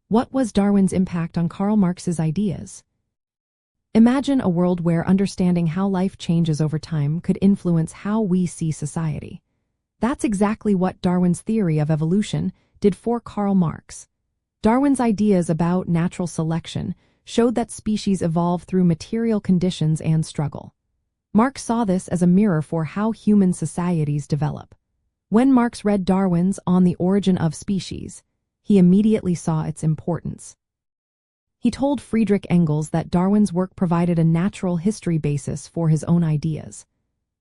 What was Darwin's impact on Karl Marx's ideas? Imagine a world where understanding how life changes over time could influence how we see society. That's exactly what Darwin's theory of evolution did for Karl Marx. Darwin's ideas about natural selection showed that species evolve through material conditions and struggle. Marx saw this as a mirror for how human societies develop. When Marx read Darwin's On the Origin of Species, he immediately saw its importance. He told Friedrich Engels that Darwin's work provided a natural history basis for his own ideas.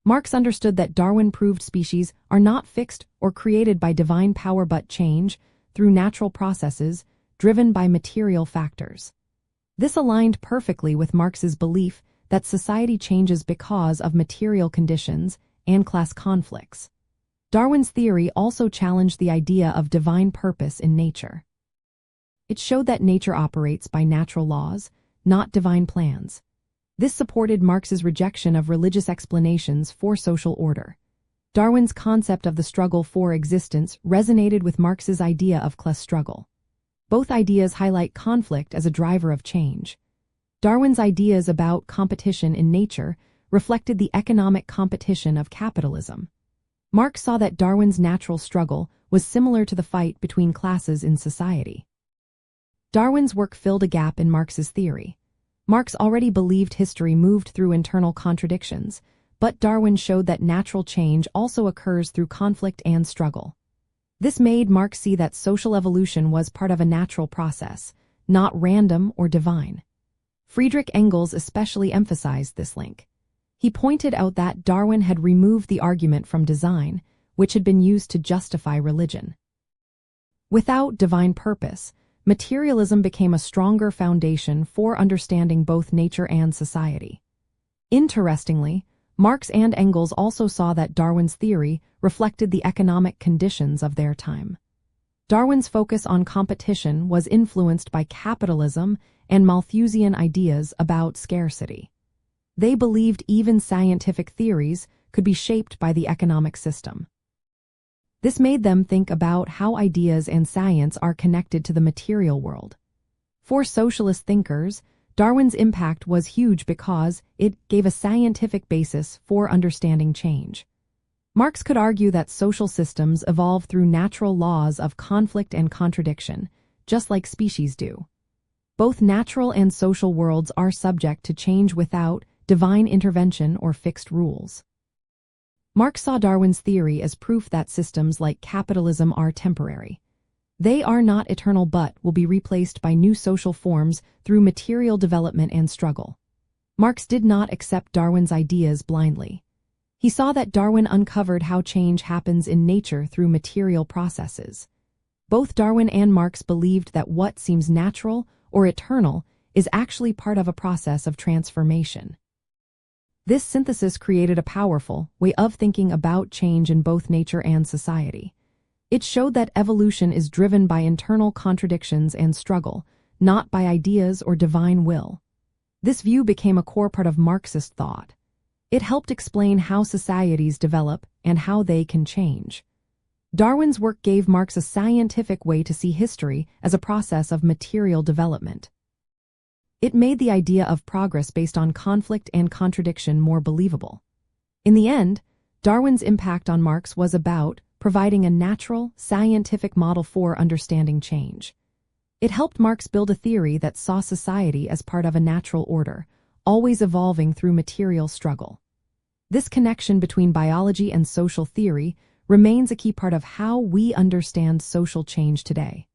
Marx understood that Darwin proved species are not fixed or created by divine power but change through natural processes driven by material factors. This aligned perfectly with Marx's belief that society changes because of material conditions and class conflicts. Darwin's theory also challenged the idea of divine purpose in nature. It showed that nature operates by natural laws, not divine plans. This supported Marx's rejection of religious explanations for social order. Darwin's concept of the struggle for existence resonated with Marx's idea of class struggle. Both ideas highlight conflict as a driver of change. Darwin's ideas about competition in nature reflected the economic competition of capitalism. Marx saw that Darwin's natural struggle was similar to the fight between classes in society. Darwin's work filled a gap in Marx's theory. Marx already believed history moved through internal contradictions, but Darwin showed that natural change also occurs through conflict and struggle. This made Marx see that social evolution was part of a natural process, not random or divine. Friedrich Engels especially emphasized this link. He pointed out that Darwin had removed the argument from design, which had been used to justify religion. Without divine purpose, materialism became a stronger foundation for understanding both nature and society. Interestingly, Marx and Engels also saw that Darwin's theory reflected the economic conditions of their time. Darwin's focus on competition was influenced by capitalism and Malthusian ideas about scarcity. They believed even scientific theories could be shaped by the economic system. This made them think about how ideas and science are connected to the material world. For socialist thinkers, Darwin's impact was huge because it gave a scientific basis for understanding change. Marx could argue that social systems evolve through natural laws of conflict and contradiction, just like species do. Both natural and social worlds are subject to change without divine intervention or fixed rules. Marx saw Darwin's theory as proof that systems like capitalism are temporary. They are not eternal but will be replaced by new social forms through material development and struggle. Marx did not accept Darwin's ideas blindly. He saw that Darwin uncovered how change happens in nature through material processes. Both Darwin and Marx believed that what seems natural or eternal is actually part of a process of transformation. This synthesis created a powerful way of thinking about change in both nature and society. It showed that evolution is driven by internal contradictions and struggle, not by ideas or divine will. This view became a core part of Marxist thought. It helped explain how societies develop and how they can change. Darwin's work gave Marx a scientific way to see history as a process of material development. It made the idea of progress based on conflict and contradiction more believable. In the end, Darwin's impact on Marx was about providing a natural, scientific model for understanding change. It helped Marx build a theory that saw society as part of a natural order, always evolving through material struggle. This connection between biology and social theory remains a key part of how we understand social change today.